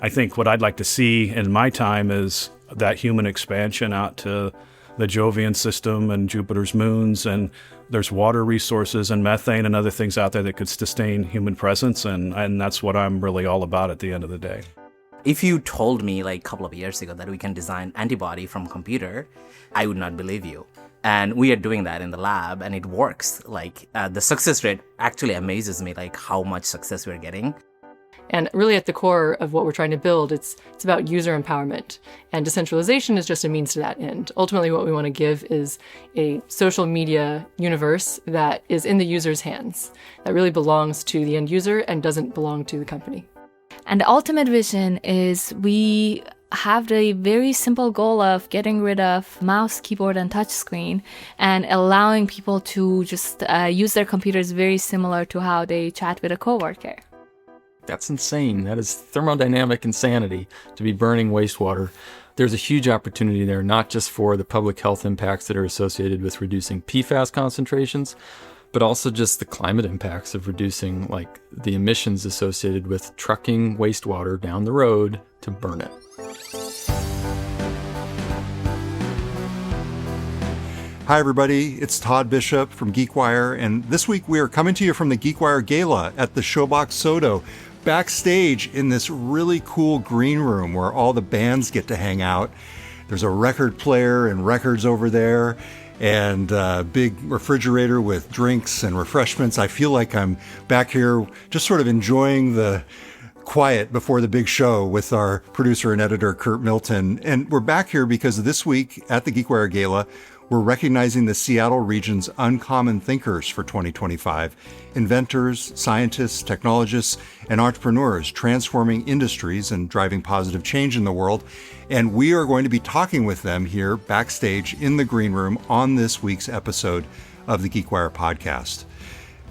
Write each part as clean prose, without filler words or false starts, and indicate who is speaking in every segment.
Speaker 1: I think what I'd like to see in my time is that human expansion out to the Jovian system and Jupiter's moons, and there's water resources and methane and other things out there that could sustain human presence, and that's what I'm really all about at the end of the day.
Speaker 2: If you told me like a couple of years ago that we can design antibody from computer, I would not believe you. And we are doing that in the lab, and it works. Like the success rate actually amazes me, like how much success we're getting.
Speaker 3: And really at the core of what we're trying to build, it's about user empowerment. And decentralization is just a means to that end. Ultimately, what we want to give is a social media universe that is in the user's hands, that really belongs to the end user and doesn't belong to the company.
Speaker 4: And the ultimate vision is we have the very simple goal of getting rid of mouse, keyboard, and touchscreen and allowing people to just use their computers very similar to how they chat with a coworker.
Speaker 5: That's insane. That is thermodynamic insanity to be burning wastewater. There's a huge opportunity there, not just for the public health impacts that are associated with reducing PFAS concentrations, but also just the climate impacts of reducing like the emissions associated with trucking wastewater down the road to burn it.
Speaker 6: Hi, everybody. It's Todd Bishop from GeekWire, and this week we are coming to you from the GeekWire Gala at the Showbox Soto, backstage in this really cool green room where all the bands get to hang out. There's a record player and records over there, and a big refrigerator with drinks and refreshments. I feel like I'm back here just sort of enjoying the quiet before the big show with our producer and editor, Curt Milton. And we're back here because this week at the GeekWire Gala, we're recognizing the Seattle region's uncommon thinkers for 2025, inventors, scientists, technologists, and entrepreneurs transforming industries and driving positive change in the world. And we are going to be talking with them here backstage in the green room on this week's episode of the GeekWire podcast.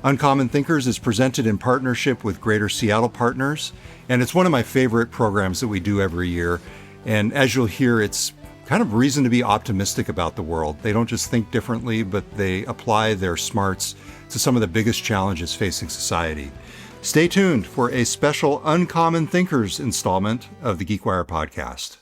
Speaker 6: Uncommon Thinkers is presented in partnership with Greater Seattle Partners, and it's one of my favorite programs that we do every year. And as you'll hear, it's kind of reason to be optimistic about the world. They don't just think differently, but they apply their smarts to some of the biggest challenges facing society. Stay tuned for a special Uncommon Thinkers installment of the GeekWire podcast.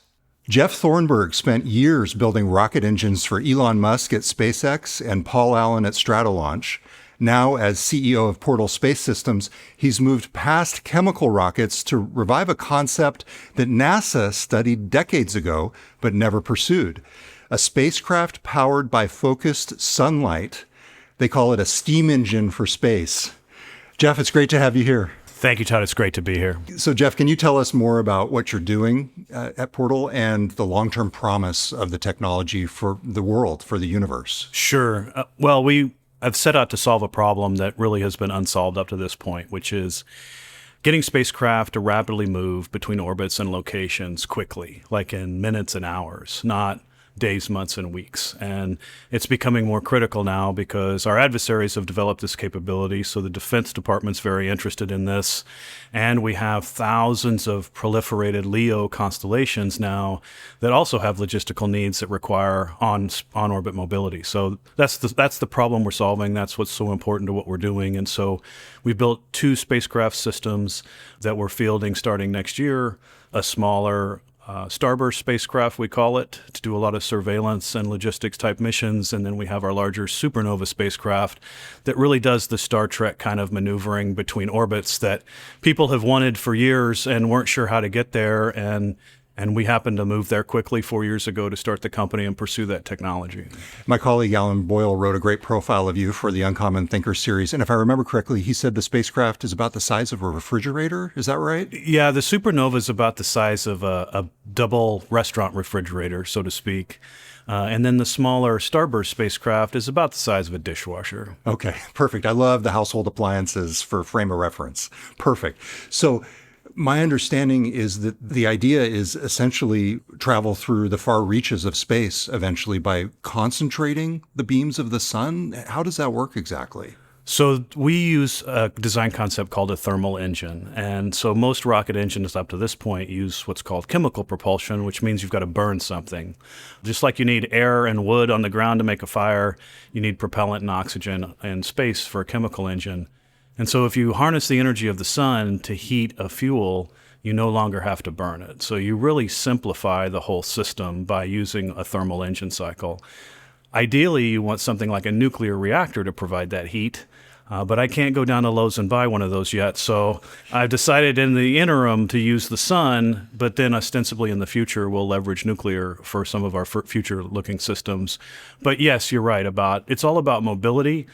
Speaker 6: Jeff Thornburg spent years building rocket engines for Elon Musk at SpaceX and Paul Allen at Stratolaunch. Now, as CEO of Portal Space Systems, he's moved past chemical rockets to revive a concept that NASA studied decades ago but never pursued. A spacecraft powered by focused sunlight. They call it a steam engine for space. Jeff, it's great to have you here.
Speaker 1: Thank you, Todd. It's great to be here.
Speaker 6: So, Jeff, can you tell us more about what you're doing at Portal and the long-term promise of the technology for the world, for the universe?
Speaker 1: Sure. I've set out to solve a problem that really has been unsolved up to this point, which is getting spacecraft to rapidly move between orbits and locations quickly, like in minutes and hours, not days, months, and weeks. And it's becoming more critical now because our adversaries have developed this capability, so the Defense Department's very interested in this. And we have thousands of proliferated LEO constellations now that also have logistical needs that require on-orbit mobility. So that's the problem we're solving. That's what's so important to what we're doing. And so we built 2 spacecraft systems that we're fielding starting next year, a smaller Starburst spacecraft, we call it, to do a lot of surveillance and logistics type missions. And then we have our larger Supernova spacecraft that really does the Star Trek kind of maneuvering between orbits that people have wanted for years and weren't sure how to get there. And we happened to move there quickly 4 years ago to start the company and pursue that technology.
Speaker 6: My colleague Alan Boyle wrote a great profile of you for the Uncommon Thinker series. And if I remember correctly, he said the spacecraft is about the size of a refrigerator. Is that right?
Speaker 1: Yeah, the Supernova is about the size of a double restaurant refrigerator, so to speak. And then the smaller Starburst spacecraft is about the size of a dishwasher.
Speaker 6: Okay, perfect. I love the household appliances for frame of reference. Perfect. So my understanding is that the idea is essentially travel through the far reaches of space eventually by concentrating the beams of the sun. How does that work exactly?
Speaker 1: So we use a design concept called a thermal engine. And so most rocket engines up to this point use what's called chemical propulsion, which means you've got to burn something. Just like you need air and wood on the ground to make a fire, you need propellant and oxygen and space for a chemical engine. And so if you harness the energy of the sun to heat a fuel, you no longer have to burn it. So you really simplify the whole system by using a thermal engine cycle. Ideally, you want something like a nuclear reactor to provide that heat, but I can't go down to Lowe's and buy one of those yet. So I've decided in the interim to use the sun, but then ostensibly in the future, we'll leverage nuclear for some of our future-looking systems. But yes, you're right it's all about mobility.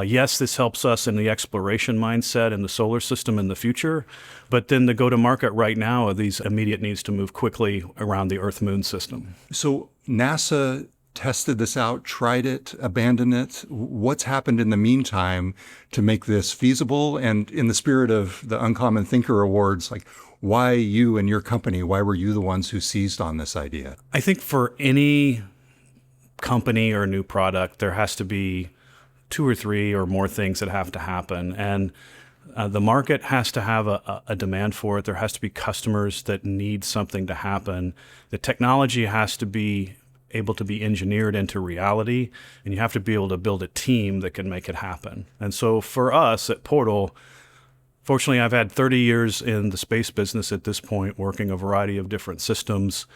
Speaker 1: Yes, this helps us in the exploration mindset in the solar system in the future, but then the go-to-market right now are these immediate needs to move quickly around the Earth-Moon system.
Speaker 6: So NASA tested this out, tried it, abandoned it. What's happened in the meantime to make this feasible? And in the spirit of the Uncommon Thinker Awards, like, why you and your company, why were you the ones who seized on this idea?
Speaker 1: I think for any company or new product, there has to be 2 or 3 or more things that have to happen. And the market has to have a demand for it. There has to be customers that need something to happen. The technology has to be able to be engineered into reality, and you have to be able to build a team that can make it happen. And so for us at Portal, fortunately, I've had 30 years in the space business at this point, working a variety of different systems,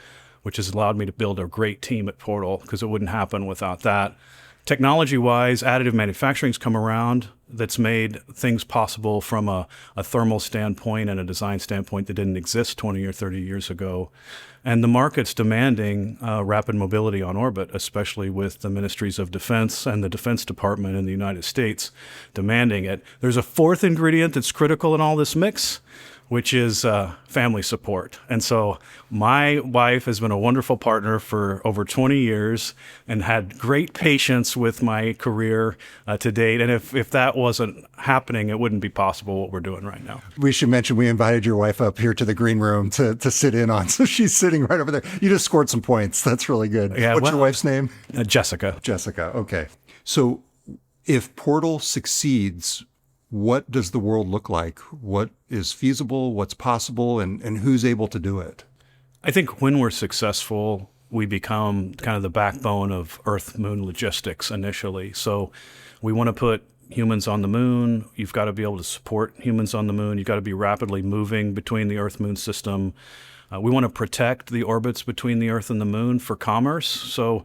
Speaker 1: which has allowed me to build a great team at Portal because it wouldn't happen without that. Technology-wise, additive manufacturing's come around that's made things possible from a thermal standpoint and a design standpoint that didn't exist 20 or 30 years ago. And the market's demanding rapid mobility on orbit, especially with the ministries of defense and the Defense Department in the United States demanding it. There's a fourth ingredient that's critical in all this mix, which is family support. And so my wife has been a wonderful partner for over 20 years and had great patience with my career to date. And if that wasn't happening, it wouldn't be possible what we're doing right now.
Speaker 6: We should mention we invited your wife up here to the green room to sit in on. So she's sitting right over there. You just scored some points. That's really good.
Speaker 1: Yeah,
Speaker 6: What's your wife's name?
Speaker 1: Jessica.
Speaker 6: Jessica. Okay. So if Portal succeeds, what does the world look like? What is feasible? What's possible? And who's able to do it?
Speaker 1: I think when we're successful, we become kind of the backbone of Earth-Moon logistics initially. So we want to put humans on the moon. You've got to be able to support humans on the moon. You've got to be rapidly moving between the Earth-Moon system. We want to protect the orbits between the Earth and the moon for commerce. So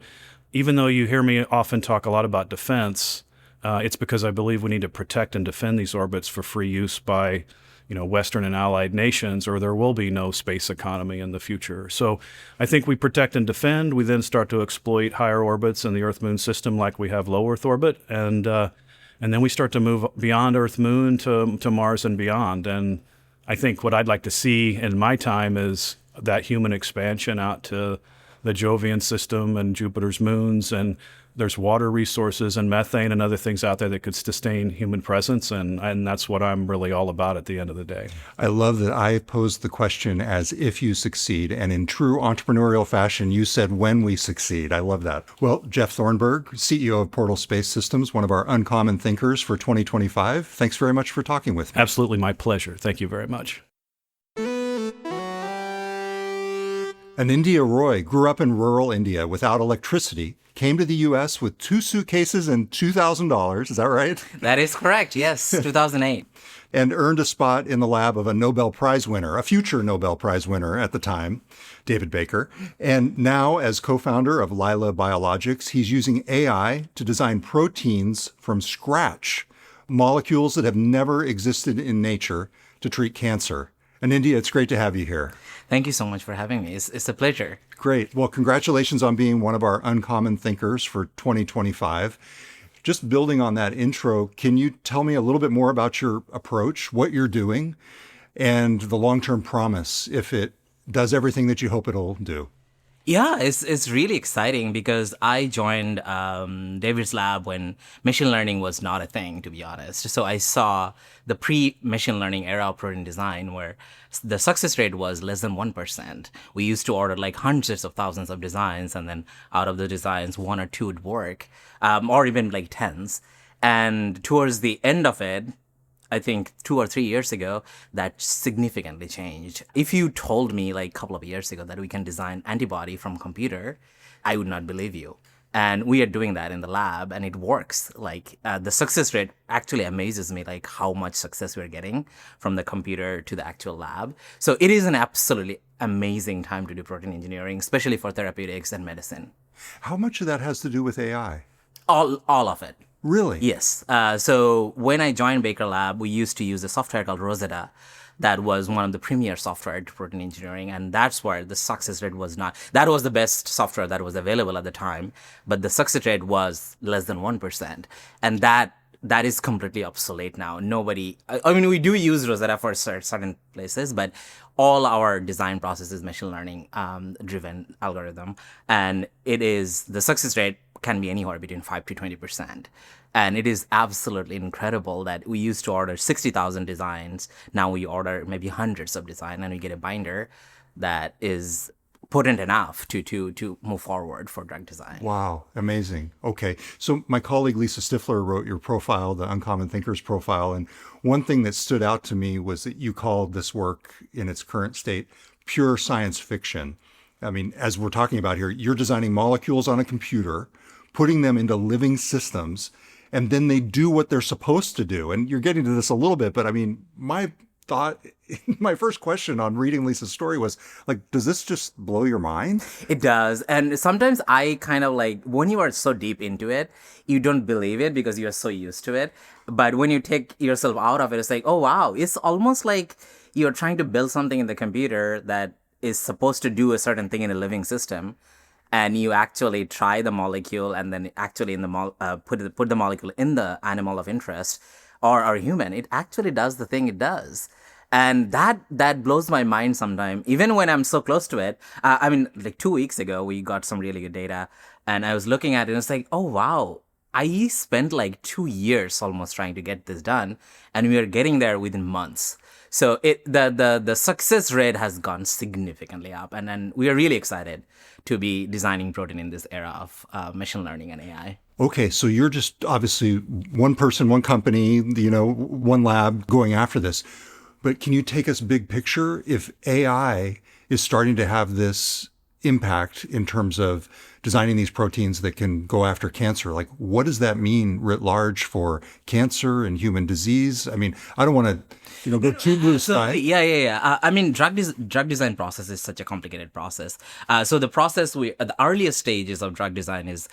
Speaker 1: even though you hear me often talk a lot about defense, it's because I believe we need to protect and defend these orbits for free use by, Western and allied nations, or there will be no space economy in the future. So I think we protect and defend. We then start to exploit higher orbits in the Earth-Moon system like we have low Earth orbit. And then we start to move beyond Earth-Moon to Mars and beyond. And I think what I'd like to see in my time is that human expansion out to the Jovian system and Jupiter's moons, and there's water resources and methane and other things out there that could sustain human presence, and that's what I'm really all about at the end of the day.
Speaker 6: I love that I posed the question as if you succeed, and in true entrepreneurial fashion, you said when we succeed. I love that. Well, Jeff Thornburg, CEO of Portal Space Systems, one of our uncommon thinkers for 2025, thanks very much for talking with me.
Speaker 1: Absolutely, my pleasure. Thank you very much.
Speaker 6: Anindya Roy grew up in rural India without electricity, came to the U.S. with 2 suitcases and $2,000. Is that right?
Speaker 2: That is correct. Yes, 2008.
Speaker 6: And earned a spot in the lab of a Nobel Prize winner, a future Nobel Prize winner at the time, David Baker. And now, as co-founder of Lila Biologics, he's using AI to design proteins from scratch, molecules that have never existed in nature to treat cancer. Anindya, it's great to have you here.
Speaker 2: Thank you so much for having me. It's a pleasure.
Speaker 6: Great. Well, congratulations on being one of our uncommon thinkers for 2025. Just building on that intro, can you tell me a little bit more about your approach, what you're doing, and the long-term promise if it does everything that you hope it'll do?
Speaker 2: Yeah, it's really exciting because I joined David's lab when machine learning was not a thing, to be honest. So I saw the pre-machine learning era of protein design where the success rate was less than 1%. We used to order like hundreds of thousands of designs, and then out of the designs, 1 or 2 would work, or even like tens. And towards the end of it, I think 2 or 3 years ago, that significantly changed. If you told me like a couple of years ago that we can design antibody from computer, I would not believe you. And we are doing that in the lab, and it works. Like the success rate actually amazes me, like how much success we're getting from the computer to the actual lab. So it is an absolutely amazing time to do protein engineering, especially for therapeutics and medicine.
Speaker 6: How much of that has to do with AI?
Speaker 2: All of it.
Speaker 6: Really?
Speaker 2: Yes. So when I joined Baker Lab, we used to use a software called Rosetta. That was one of the premier software to protein engineering. And that's where the success rate was not. That was the best software that was available at the time. But the success rate was less than 1%. And that is completely obsolete now. Nobody, I mean, we do use Rosetta for certain places, but all our design process is machine learning driven algorithm. And the success rate can be anywhere between 5 to 20%. And it is absolutely incredible that we used to order 60,000 designs. Now we order maybe hundreds of designs, and we get a binder that is potent enough to move forward for drug design.
Speaker 6: Wow, amazing. Okay, so my colleague Lisa Stifler wrote your profile, the Uncommon Thinkers profile, and one thing that stood out to me was that you called this work in its current state pure science fiction. I mean, as we're talking about here, you're designing molecules on a computer, putting them into living systems, and then they do what they're supposed to do. And you're getting to this a little bit, but I mean, my first question on reading Lisa's story was like, does this just blow your mind?
Speaker 2: It does. And sometimes I kind of like, when you are so deep into it, you don't believe it because you're so used to it. But when you take yourself out of it, it's like, oh, wow, it's almost like you're trying to build something in the computer that is supposed to do a certain thing in a living system. And you actually try the molecule and then actually put the molecule in the animal of interest or human. It actually does the thing it does. And that blows my mind sometimes, even when I'm so close to it. I mean, like 2 weeks ago, we got some really good data and I was looking at it and it's like, oh, wow, I spent like 2 years almost trying to get this done. And we are getting there within months. So the success rate has gone significantly up. And then we are really excited to be designing protein in this era of machine learning and AI.
Speaker 6: Okay, so you're just obviously one person, one company, one lab going after this. But can you take us big picture? If AI is starting to have this impact in terms of designing these proteins that can go after cancer, like what does that mean writ large for cancer and human disease? I mean, I don't want to, go too blue sky.
Speaker 2: Yeah. I mean, drug design process is such a complicated process. So the process the earliest stages of drug design is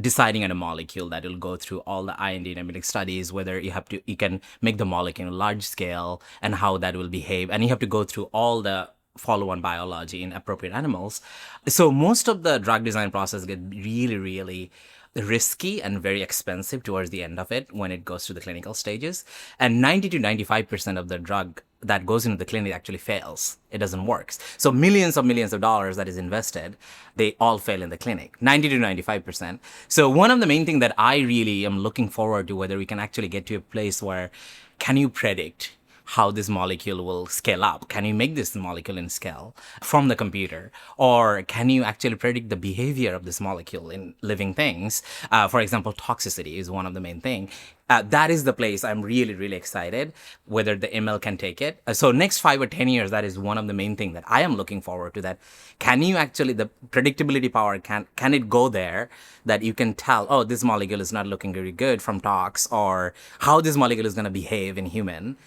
Speaker 2: deciding on a molecule that will go through all the IND enabling studies, whether you can make the molecule large scale and how that will behave. And you have to go through all the follow-on biology in appropriate animals. So most of the drug design process get really, really risky and very expensive towards the end of it when it goes to the clinical stages. And 90 to 95% of the drug that goes into the clinic actually fails. It doesn't work. So millions of dollars that is invested, they all fail in the clinic, 90 to 95%. So one of the main things that I really am looking forward to, whether we can actually get to a place where can you predict how this molecule will scale up? Can you make this molecule in scale from the computer? Or can you actually predict the behavior of this molecule in living things? For example, toxicity is one of the main things. That is the place I'm really, really excited whether the ML can take it. So next 5 or 10 years, that is one of the main things that I am looking forward to, that can you actually, the predictability power, can it go there that you can tell, oh, this molecule is not looking very good from tox, or how this molecule is going to behave in human.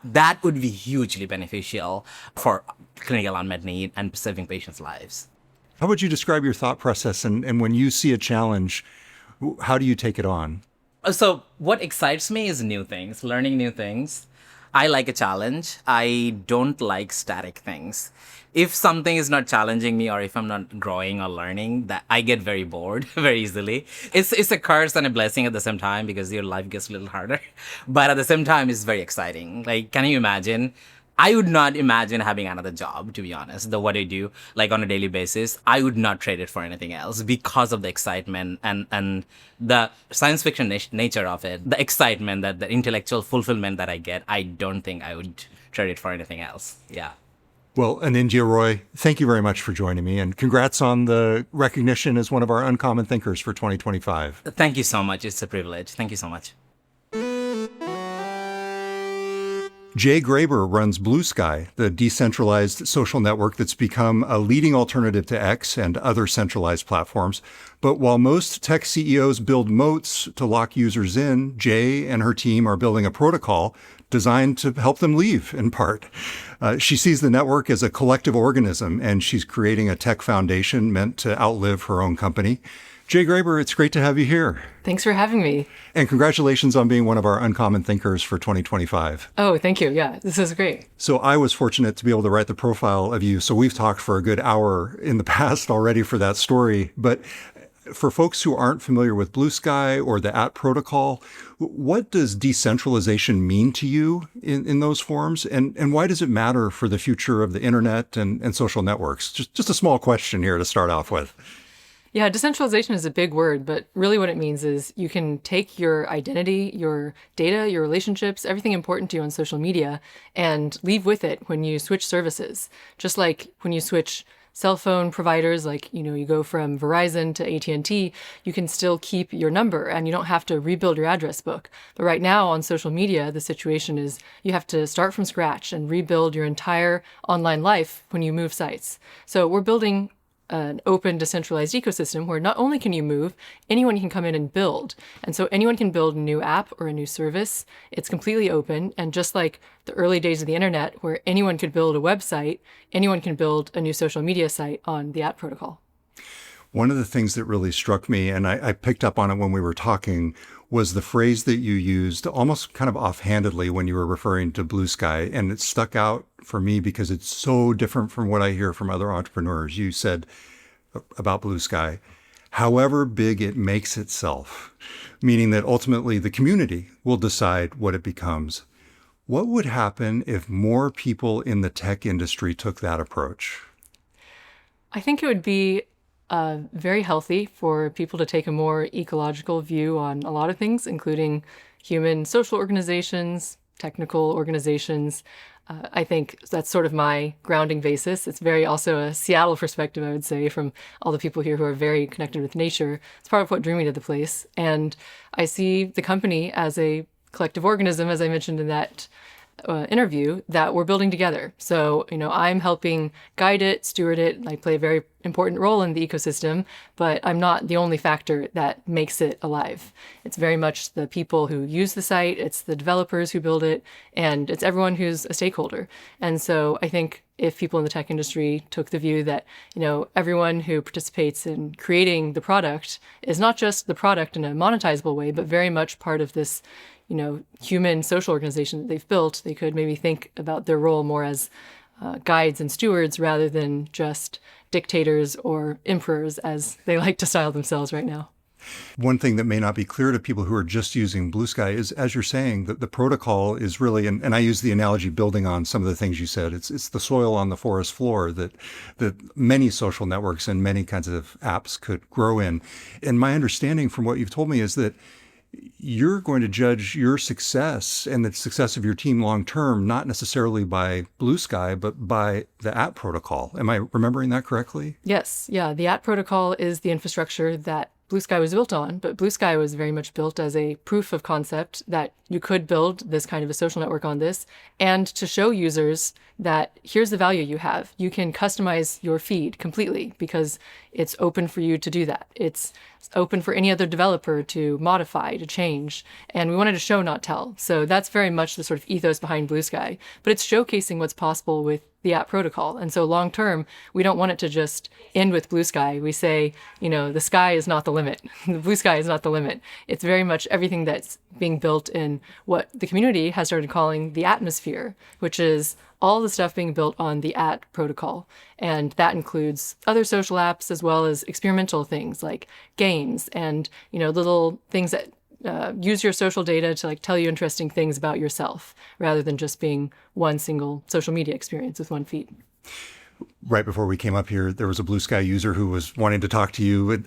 Speaker 2: That would be hugely beneficial for clinical unmet need and saving patients' lives.
Speaker 6: How would you describe your thought process? And when you see a challenge, how do you take it on?
Speaker 2: So what excites me is new things, learning new things. I like a challenge. I don't like static things. If something is not challenging me, or if I'm not growing or learning, that I get very bored very easily. It's a curse and a blessing at the same time because your life gets a little harder. But at the same time, it's very exciting. Like, can you imagine? I would not imagine having another job, to be honest. What I do, like on a daily basis, I would not trade it for anything else because of the excitement and the science fiction nature of it, the excitement, that the intellectual fulfillment that I get. I don't think I would trade it for anything else. Yeah.
Speaker 6: Well, Anindya Roy, thank you very much for joining me, and congrats on the recognition as one of our Uncommon Thinkers for 2025.
Speaker 2: Thank you so much. It's a privilege. Thank you so much.
Speaker 6: Jay Graber runs Blue Sky, the decentralized social network that's become a leading alternative to X and other centralized platforms. But while most tech CEOs build moats to lock users in, Jay and her team are building a protocol designed to help them leave, in part. She sees the network as a collective organism, and she's creating a tech foundation meant to outlive her own company. Jay Graber, it's great to have you here.
Speaker 3: Thanks for having me.
Speaker 6: And congratulations on being one of our Uncommon Thinkers for 2025.
Speaker 3: Oh, thank you. Yeah, this is great.
Speaker 6: So I was fortunate to be able to write the profile of you. So we've talked for a good hour in the past already for that story. But for folks who aren't familiar with Blue Sky or the AT protocol, what does decentralization mean to you in those forms? And why does it matter for the future of the internet and social networks? Just a small question here to start off with.
Speaker 3: Yeah, decentralization is a big word, but really what it means is you can take your identity, your data, your relationships, everything important to you on social media, and leave with it when you switch services. Just like when you switch cell phone providers, like, you go from Verizon to AT&T, you can still keep your number and you don't have to rebuild your address book. But right now on social media, the situation is you have to start from scratch and rebuild your entire online life when you move sites. So we're building an open, decentralized ecosystem where not only can you move, anyone can come in and build. And so anyone can build a new app or a new service. It's completely open. And just like the early days of the internet, where anyone could build a website, anyone can build a new social media site on the AT protocol.
Speaker 6: One of the things that really struck me, and I picked up on it when we were talking, was the phrase that you used almost kind of offhandedly when you were referring to Blue Sky. And it stuck out for me because it's so different from what I hear from other entrepreneurs. You said about Blue Sky, however big it makes itself, meaning that ultimately the community will decide what it becomes. What would happen if more people in the tech industry took that approach?
Speaker 3: I think it would be very healthy for people to take a more ecological view on a lot of things, including human social organizations, technical organizations. I think that's sort of my grounding basis. It's very also a Seattle perspective, I would say, from all the people here who are very connected with nature. It's part of what drew me to the place. And I see the company as a collective organism, as I mentioned in that interview, that we're building together. So, I'm helping guide it, steward it. I play a very important role in the ecosystem, but I'm not the only factor that makes it alive. It's very much the people who use the site, it's the developers who build it, and it's everyone who's a stakeholder. And so I think if people in the tech industry took the view that, everyone who participates in creating the product is not just the product in a monetizable way, but very much part of this human social organization that they've built, they could maybe think about their role more as guides and stewards rather than just dictators or emperors, as they like to style themselves right now.
Speaker 6: One thing that may not be clear to people who are just using Blue Sky is, as you're saying, that the protocol is really, and I use the analogy building on some of the things you said, it's the soil on the forest floor that many social networks and many kinds of apps could grow in. And my understanding from what you've told me is that you're going to judge your success and the success of your team long term, not necessarily by Blue Sky, but by the AT protocol. Am I remembering that correctly?
Speaker 3: Yes. Yeah. The AT protocol is the infrastructure that Blue Sky was built on, but Blue Sky was very much built as a proof of concept that you could build this kind of a social network on this, and to show users that here's the value you have. You can customize your feed completely because it's open for you to do that. It's open for any other developer to modify, to change. And we wanted to show, not tell. So that's very much the sort of ethos behind Blue Sky. But it's showcasing what's possible with the app protocol. And so long term, we don't want it to just end with Blue Sky. We say, the sky is not the limit. The blue sky is not the limit. It's very much everything that's being built in what the community has started calling the atmosphere, which is all the stuff being built on the AT protocol. And that includes other social apps as well as experimental things like games and, little things that use your social data to tell you interesting things about yourself rather than just being one single social media experience with one feed.
Speaker 6: Right before we came up here, there was a Blue Sky user who was wanting to talk to you.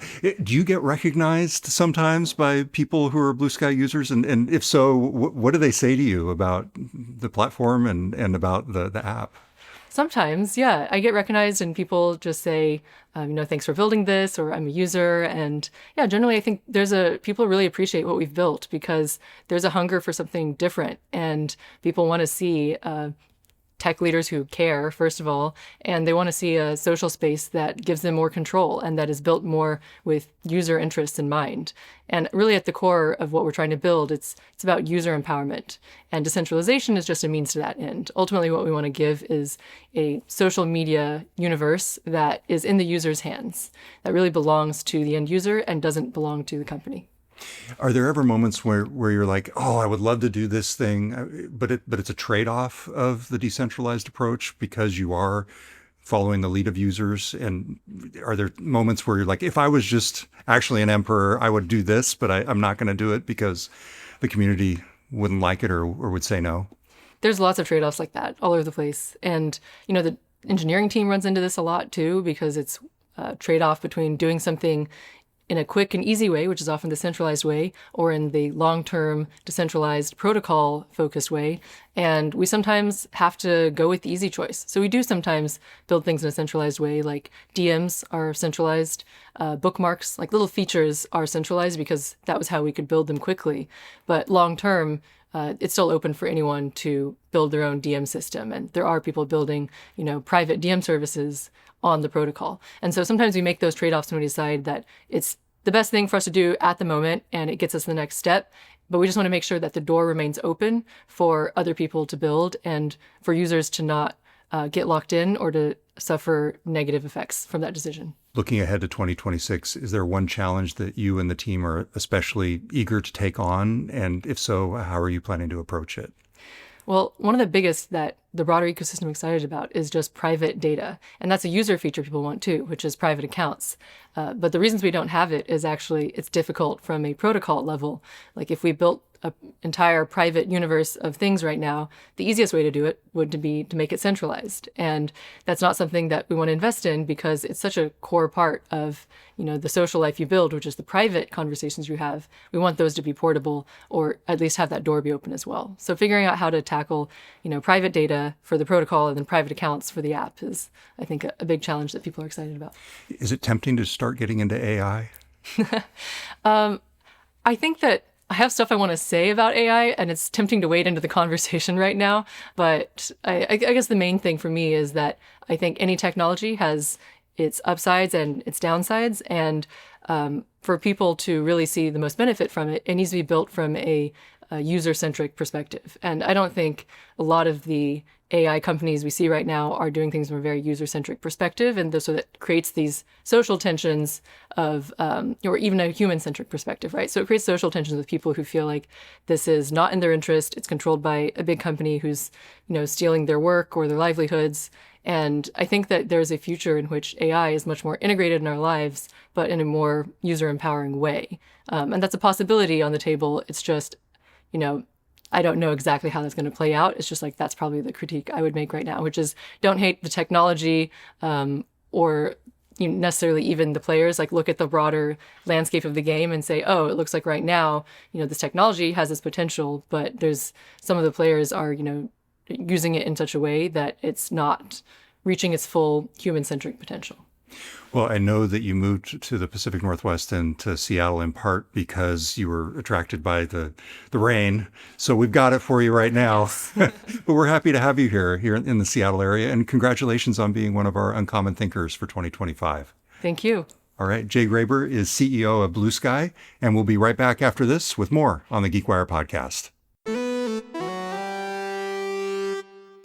Speaker 6: Do you get recognized sometimes by people who are Blue Sky users? And if so, what do they say to you about the platform and about the app?
Speaker 3: Sometimes, yeah, I get recognized and people just say, thanks for building this, or I'm a user. And yeah, generally, I think people really appreciate what we've built because there's a hunger for something different and people want to see tech leaders who care, first of all, and they want to see a social space that gives them more control and that is built more with user interests in mind. And really at the core of what we're trying to build, it's about user empowerment. And decentralization is just a means to that end. Ultimately, what we want to give is a social media universe that is in the user's hands, that really belongs to the end user and doesn't belong to the company.
Speaker 6: Are there ever moments where you're like, oh, I would love to do this thing, but it's a trade-off of the decentralized approach because you are following the lead of users? And are there moments where you're like, if I was just actually an emperor, I would do this, but I'm not going to do it because the community wouldn't like it or would say no?
Speaker 3: There's lots of trade-offs like that all over the place. And, the engineering team runs into this a lot too, because it's a trade-off between doing something in a quick and easy way, which is often the centralized way, or in the long-term decentralized protocol-focused way. And we sometimes have to go with the easy choice. So we do sometimes build things in a centralized way, like DMs are centralized, bookmarks, like little features are centralized because that was how we could build them quickly. But long-term, it's still open for anyone to build their own DM system. And there are people building, private DM services on the protocol. And so sometimes we make those trade-offs when we decide that it's the best thing for us to do at the moment and it gets us the next step. But we just want to make sure that the door remains open for other people to build and for users to not get locked in or to suffer negative effects from that decision.
Speaker 6: Looking ahead to 2026, is there one challenge that you and the team are especially eager to take on? And if so, how are you planning to approach it?
Speaker 3: Well, one of the biggest that the broader ecosystem is excited about is just private data. And that's a user feature people want too, which is private accounts. But the reasons we don't have it is actually it's difficult from a protocol level. Like if we built an entire private universe of things right now, the easiest way to do it would be to make it centralized. And that's not something that we want to invest in because it's such a core part of, the social life you build, which is the private conversations you have. We want those to be portable or at least have that door be open as well. So figuring out how to tackle, private data for the protocol and then private accounts for the app is, I think, a big challenge that people are excited about.
Speaker 6: Is it tempting to start getting into AI?
Speaker 3: I think that I have stuff I want to say about AI, and it's tempting to wade into the conversation right now. But I guess the main thing for me is that I think any technology has its upsides and its downsides. And for people to really see the most benefit from it, it needs to be built from a user-centric perspective. And I don't think a lot of the AI companies we see right now are doing things from a very user-centric perspective. And so that creates these social tensions of, or even a human-centric perspective, right? So it creates social tensions with people who feel like this is not in their interest. It's controlled by a big company who's, stealing their work or their livelihoods. And I think that there's a future in which AI is much more integrated in our lives, but in a more user-empowering way. And that's a possibility on the table. It's just, I don't know exactly how that's going to play out. It's just like that's probably the critique I would make right now, which is don't hate the technology or necessarily even the players. Like look at the broader landscape of the game and say, oh, it looks like right now, this technology has this potential, but there's some of the players are, using it in such a way that it's not reaching its full human-centric potential.
Speaker 6: Well, I know that you moved to the Pacific Northwest and to Seattle in part because you were attracted by the rain. So we've got it for you right now. But we're happy to have you here in the Seattle area. And congratulations on being one of our Uncommon Thinkers for 2025.
Speaker 3: Thank you.
Speaker 6: All right. Jay Graber is CEO of Blue Sky, and we'll be right back after this with more on the GeekWire podcast.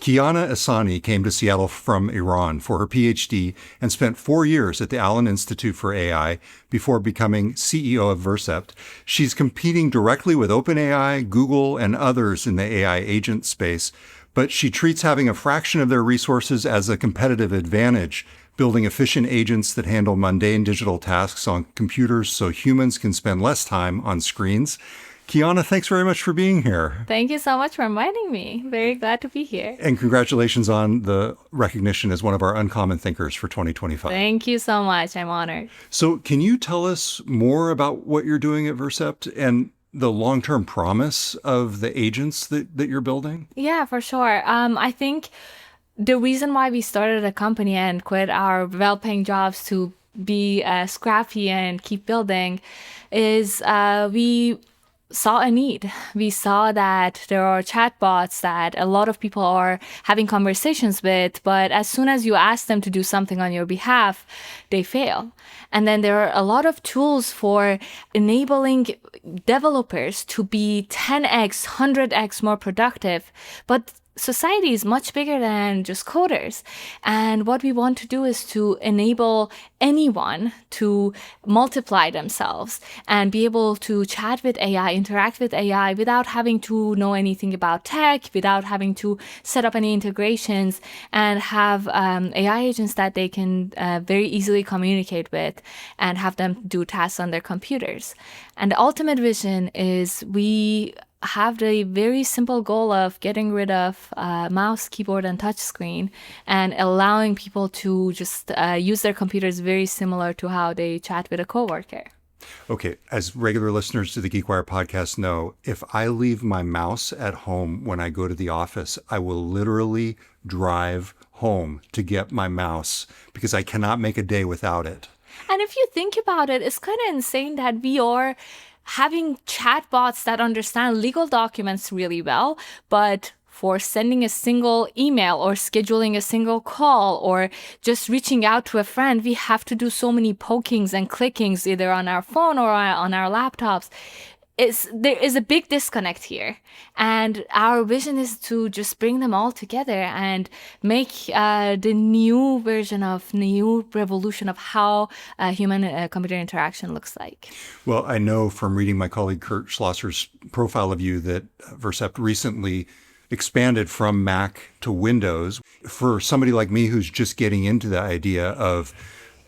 Speaker 6: Kiana Asani came to Seattle from Iran for her PhD and spent 4 years at the Allen Institute for AI before becoming CEO of Vercept. She's competing directly with OpenAI, Google, and others in the AI agent space, but she treats having a fraction of their resources as a competitive advantage, building efficient agents that handle mundane digital tasks on computers so humans can spend less time on screens. Kiana, thanks very much for being here.
Speaker 4: Thank you so much for inviting me. Very glad to be here.
Speaker 6: And congratulations on the recognition as one of our Uncommon Thinkers for 2025.
Speaker 4: Thank you so much. I'm honored.
Speaker 6: So can you tell us more about what you're doing at Vercept and the long-term promise of the agents that you're building?
Speaker 4: Yeah, for sure. I think the reason why we started a company and quit our well-paying jobs to be scrappy and keep building is we saw a need. We saw that there are chatbots that a lot of people are having conversations with, but as soon as you ask them to do something on your behalf, they fail. And then there are a lot of tools for enabling developers to be 10x, 100x more productive, but society is much bigger than just coders. And what we want to do is to enable anyone to multiply themselves and be able to chat with AI, interact with AI without having to know anything about tech, without having to set up any integrations, and have AI agents that they can very easily communicate with and have them do tasks on their computers. And the ultimate vision is we have the very simple goal of getting rid of mouse, keyboard, and touchscreen and allowing people to just use their computers very similar to how they chat with a coworker.
Speaker 6: Okay, as regular listeners to the GeekWire podcast know, if I leave my mouse at home when I go to the office, I will literally drive home to get my mouse because I cannot make a day without it.
Speaker 4: And if you think about it, it's kind of insane that we are having chatbots that understand legal documents really well, but for sending a single email or scheduling a single call or just reaching out to a friend, we have to do so many pokings and clickings either on our phone or on our laptops. There is a big disconnect here. And our vision is to just bring them all together and make the new revolution of how human-computer interaction looks like.
Speaker 6: Well, I know from reading my colleague Curt Schlosser's profile of you that Vercept recently expanded from Mac to Windows. For somebody like me who's just getting into the idea of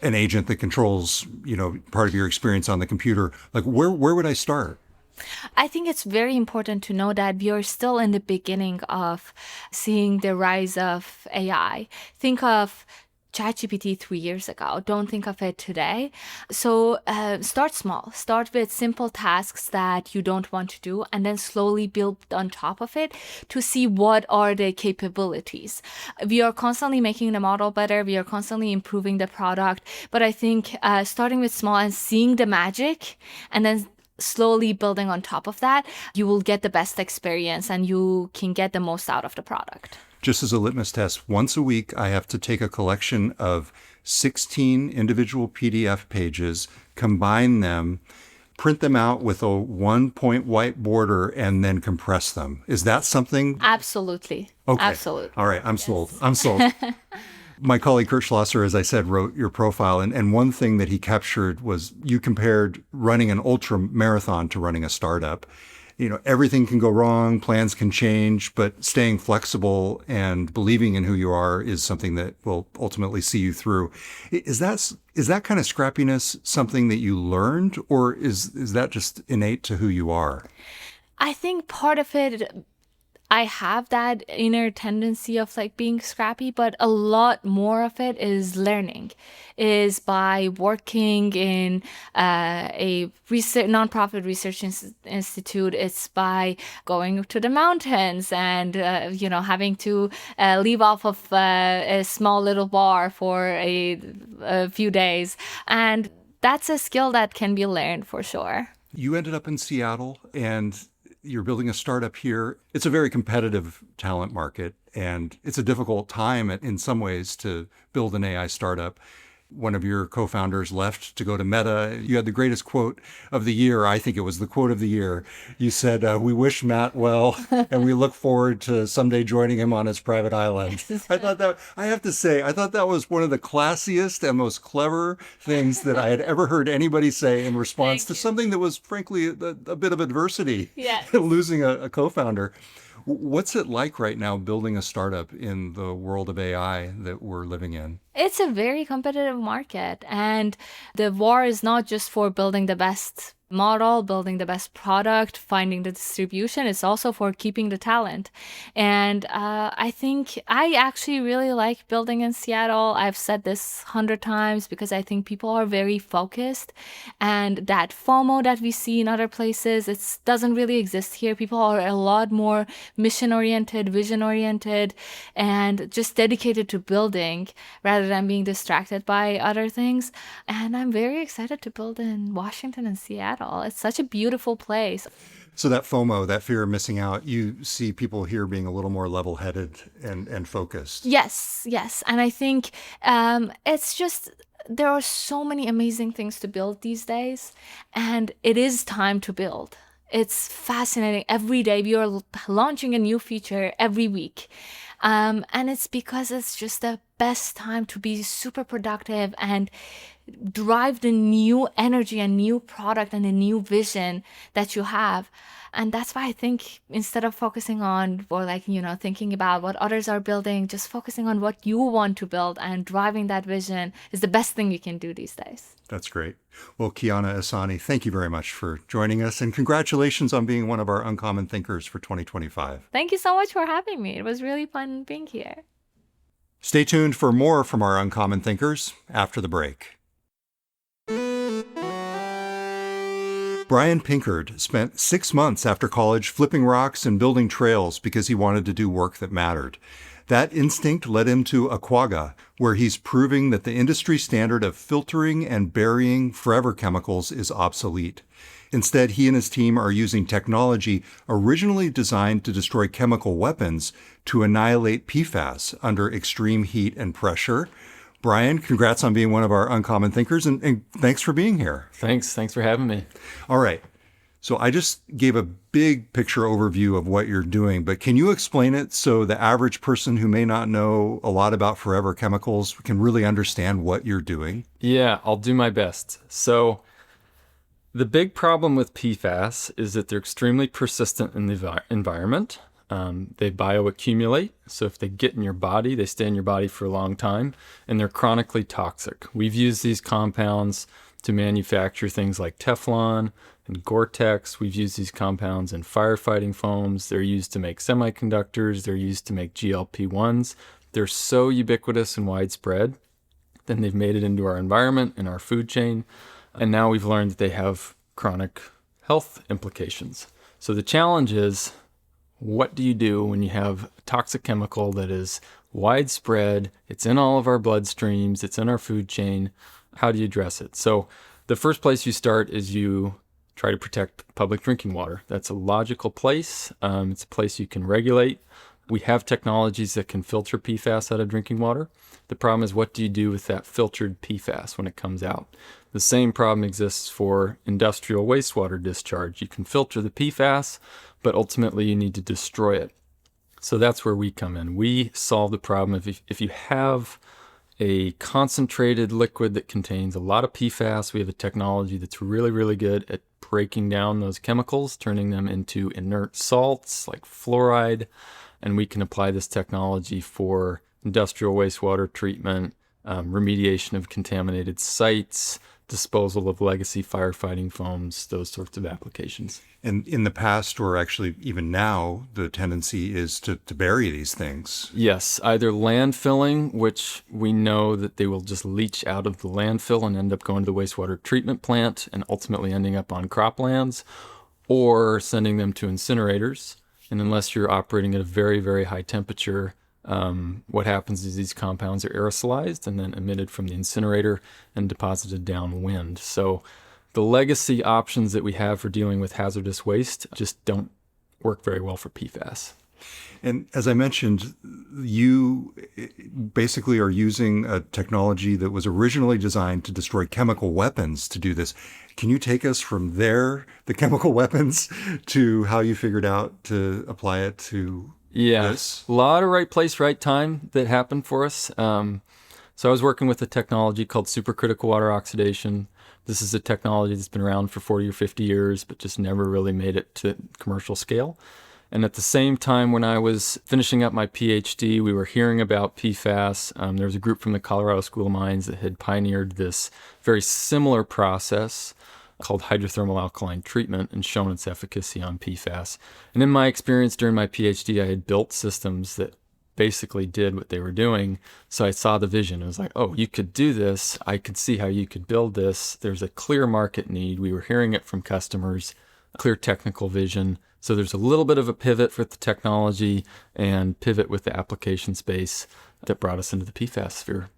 Speaker 6: an agent that controls, part of your experience on the computer, like where would I start?
Speaker 4: I think it's very important to know that we are still in the beginning of seeing the rise of AI. Think of ChatGPT 3 years ago. Don't think of it today. So start small. Start with simple tasks that you don't want to do and then slowly build on top of it to see what are the capabilities. We are constantly making the model better. We are constantly improving the product. But I think starting with small and seeing the magic and then slowly building on top of that, you will get the best experience and you can get the most out of the product.
Speaker 6: Just as a litmus test, once a week, I have to take a collection of 16 individual PDF pages, combine them, print them out with a 1-point white border, and then compress them. Is that something?
Speaker 4: Absolutely.
Speaker 6: Okay.
Speaker 4: Absolutely.
Speaker 6: All right. I'm sold. I'm sold. My colleague Curt Schlosser, as I said, wrote your profile. And one thing that he captured was you compared running an ultra marathon to running a startup. Everything can go wrong, plans can change, but staying flexible and believing in who you are is something that will ultimately see you through. Is that kind of scrappiness something that you learned, or is that just innate to who you are?
Speaker 4: I think part of it, I have that inner tendency of being scrappy, but a lot more of it is learning, is by working in a nonprofit research institute. It's by going to the mountains and, having to leave off of a small little bar for a few days. And that's a skill that can be learned for sure.
Speaker 6: You ended up in Seattle and you're building a startup here. It's a very competitive talent market, and it's a difficult time in some ways to build an AI startup. One of your co-founders left to go to Meta. You had the greatest quote of the year. I think it was the quote of the year. You said, "We wish Matt well, and we look forward to someday joining him on his private island." I thought that was one of the classiest and most clever things that I had ever heard anybody say in response to something that was, frankly, a bit of adversity.
Speaker 4: Yes.
Speaker 6: Losing a co-founder. What's it like right now building a startup in the world of AI that we're living in?
Speaker 4: It's a very competitive market, and the war is not just for building the best model, building the best product, finding the distribution. It's also for keeping the talent. And I think I actually really like building in Seattle. I've said this 100 times because I think people are very focused, and that FOMO that we see in other places, it doesn't really exist here. People are a lot more mission-oriented, vision-oriented, and just dedicated to building rather than being distracted by other things. And I'm very excited to build in Washington and Seattle. It's such a beautiful place.
Speaker 6: So that FOMO, that fear of missing out, you see people here being a little more level-headed and focused.
Speaker 4: Yes. And I think it's just, there are so many amazing things to build these days, and it is time to build. It's fascinating. Every day we are launching a new feature every week. And it's because it's just the best time to be super productive and drive the new energy and new product and a new vision that you have. And that's why I think instead of focusing on or thinking about what others are building, just focusing on what you want to build and driving that vision is the best thing you can do these days.
Speaker 6: That's great. Well, Kiana Asani, thank you very much for joining us, and congratulations on being one of our Uncommon Thinkers for 2025.
Speaker 4: Thank you so much for having me. It was really fun being here.
Speaker 6: Stay tuned for more from our Uncommon Thinkers after the break. Brian Pinkard spent 6 months after college flipping rocks and building trails because he wanted to do work that mattered. That instinct led him to Aquaga, where he's proving that the industry standard of filtering and burying forever chemicals is obsolete. Instead, he and his team are using technology originally designed to destroy chemical weapons to annihilate PFAS under extreme heat and pressure. Brian, congrats on being one of our Uncommon Thinkers, and thanks for being here.
Speaker 5: Thanks for having me.
Speaker 6: All right. So I just gave a big picture overview of what you're doing, but can you explain it so the average person who may not know a lot about forever chemicals can really understand what you're doing?
Speaker 5: Yeah, I'll do my best. So the big problem with PFAS is that they're extremely persistent in the environment. They bioaccumulate, so if they get in your body, they stay in your body for a long time, and they're chronically toxic. We've used these compounds to manufacture things like Teflon and Gore-Tex. We've used these compounds in firefighting foams. They're used to make semiconductors. They're used to make GLP-1s. They're so ubiquitous and widespread, then they've made it into our environment and our food chain, and now we've learned that they have chronic health implications. So the challenge is, what do you do when you have a toxic chemical that is widespread? It's in all of our bloodstreams. It's in our food chain. How do you address it? So the first place you start is you try to protect public drinking water. That's a logical place. It's a place you can regulate. We have technologies that can filter PFAS out of drinking water. The problem is, what do you do with that filtered PFAS when it comes out? The same problem exists for industrial wastewater discharge. You can filter the PFAS, but ultimately you need to destroy it. So that's where we come in. We solve the problem. If you have a concentrated liquid that contains a lot of PFAS, we have a technology that's really, really good at breaking down those chemicals, turning them into inert salts like fluoride, and we can apply this technology for industrial wastewater treatment, remediation of contaminated sites, disposal of legacy firefighting foams, those sorts of applications.
Speaker 6: And in the past, or actually even now, the tendency is to bury these things.
Speaker 5: Yes, either landfilling, which we know that they will just leach out of the landfill and end up going to the wastewater treatment plant and ultimately ending up on croplands, or sending them to incinerators. And unless you're operating at a very, very high temperature, what happens is these compounds are aerosolized and then emitted from the incinerator and deposited downwind. So the legacy options that we have for dealing with hazardous waste just don't work very well for PFAS.
Speaker 6: And as I mentioned, you basically are using a technology that was originally designed to destroy chemical weapons to do this. Can you take us from there, the chemical weapons, to how you figured out to apply it to this?
Speaker 5: A lot of right place, right time that happened for us. So I was working with a technology called supercritical water oxidation. This is a technology that's been around for 40 or 50 years, but just never really made it to commercial scale. And at the same time, when I was finishing up my PhD, we were hearing about PFAS. There was a group from the Colorado School of Mines that had pioneered this very similar process called hydrothermal alkaline treatment and shown its efficacy on PFAS. And in my experience during my PhD, I had built systems that basically did what they were doing. So I saw the vision. It was like, oh, you could do this. I could see how you could build this. There's a clear market need. We were hearing it from customers, clear technical vision. So there's a little bit of a pivot with the technology and pivot with the application space that brought us into the PFAS sphere.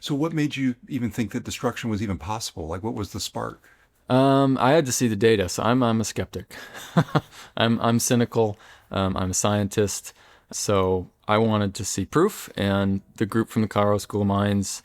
Speaker 6: So what made you even think that destruction was even possible? Like, what was the spark?
Speaker 5: I had to see the data. So I'm a skeptic. I'm cynical. I'm a scientist. So I wanted to see proof, and the group from the Colorado School of Mines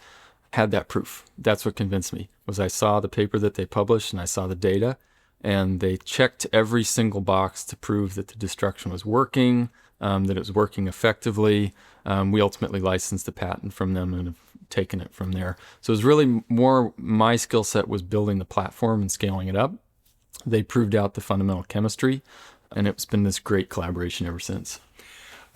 Speaker 5: had that proof. That's what convinced me, was I saw the paper that they published and I saw the data, and they checked every single box to prove that the destruction was working, that it was working effectively. We ultimately licensed the patent from them and have taken it from there. So it was really more, my skill set was building the platform and scaling it up. They proved out the fundamental chemistry, and it's been this great collaboration ever since.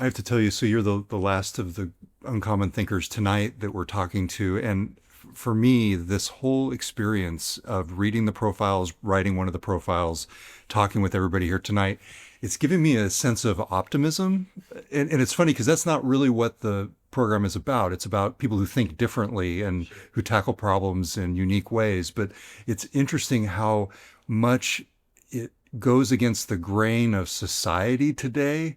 Speaker 6: I have to tell you, so you're the last of the uncommon thinkers tonight that we're talking to. And for me, this whole experience of reading the profiles, writing one of the profiles, talking with everybody here tonight, it's given me a sense of optimism. And it's funny because that's not really what the program is about. It's about people who think differently and who tackle problems in unique ways. But it's interesting how much it goes against the grain of society today,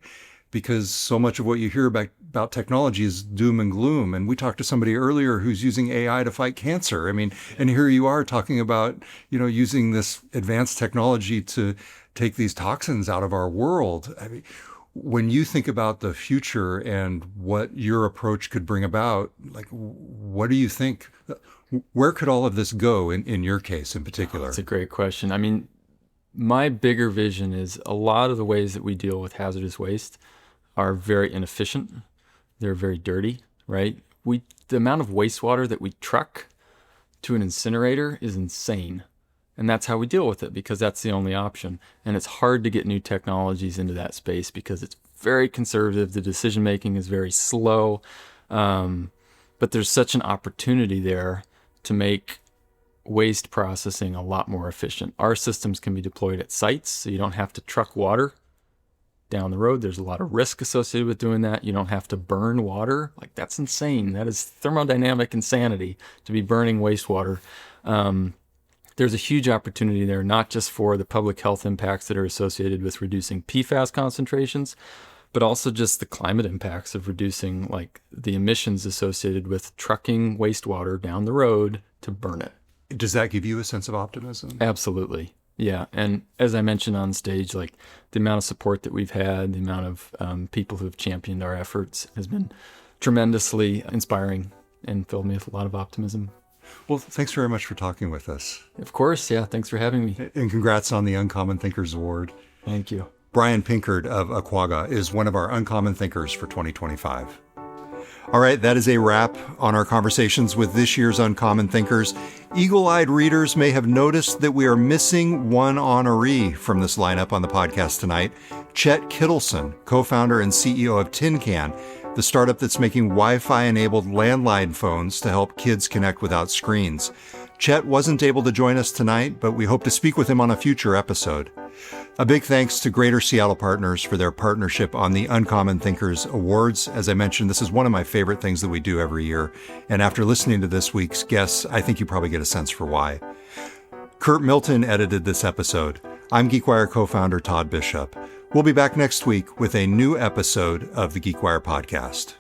Speaker 6: because so much of what you hear about technology is doom and gloom. And we talked to somebody earlier who's using AI to fight cancer. I mean, and here you are talking about, using this advanced technology to take these toxins out of our world. I mean, when you think about the future and what your approach could bring about, like, what do you think? Where could all of this go in your case in particular?
Speaker 5: That's a great question. I mean, my bigger vision is a lot of the ways that we deal with hazardous waste are very inefficient. They're very dirty, right? The amount of wastewater that we truck to an incinerator is insane. And that's how we deal with it, because that's the only option. And it's hard to get new technologies into that space because it's very conservative. The decision making is very slow. But there's such an opportunity there to make waste processing a lot more efficient. Our systems can be deployed at sites, so you don't have to truck water down the road. There's a lot of risk associated with doing that. You don't have to burn water. Like, that's insane. That is thermodynamic insanity to be burning wastewater. There's a huge opportunity there, not just for the public health impacts that are associated with reducing PFAS concentrations, but also just the climate impacts of reducing, like, the emissions associated with trucking wastewater down the road to burn it.
Speaker 6: Does that give you a sense of optimism?
Speaker 5: Absolutely. Yeah. And as I mentioned on stage, like, the amount of support that we've had, the amount of people who have championed our efforts has been tremendously inspiring and filled me with a lot of optimism.
Speaker 6: Well, thanks very much for talking with us.
Speaker 5: Of course. Yeah. Thanks for having me.
Speaker 6: And congrats on the Uncommon Thinkers Award.
Speaker 5: Thank you.
Speaker 6: Brian Pinkard of Aquaga is one of our Uncommon Thinkers for 2025. All right, that is a wrap on our conversations with this year's Uncommon Thinkers. Eagle-eyed readers may have noticed that we are missing one honoree from this lineup on the podcast tonight. Chet Kittleson, co-founder and CEO of Tin Can, the startup that's making Wi-Fi-enabled landline phones to help kids connect without screens. Chet wasn't able to join us tonight, but we hope to speak with him on a future episode. A big thanks to Greater Seattle Partners for their partnership on the Uncommon Thinkers Awards. As I mentioned, this is one of my favorite things that we do every year. And after listening to this week's guests, I think you probably get a sense for why. Curt Milton edited this episode. I'm GeekWire co-founder Todd Bishop. We'll be back next week with a new episode of the GeekWire podcast.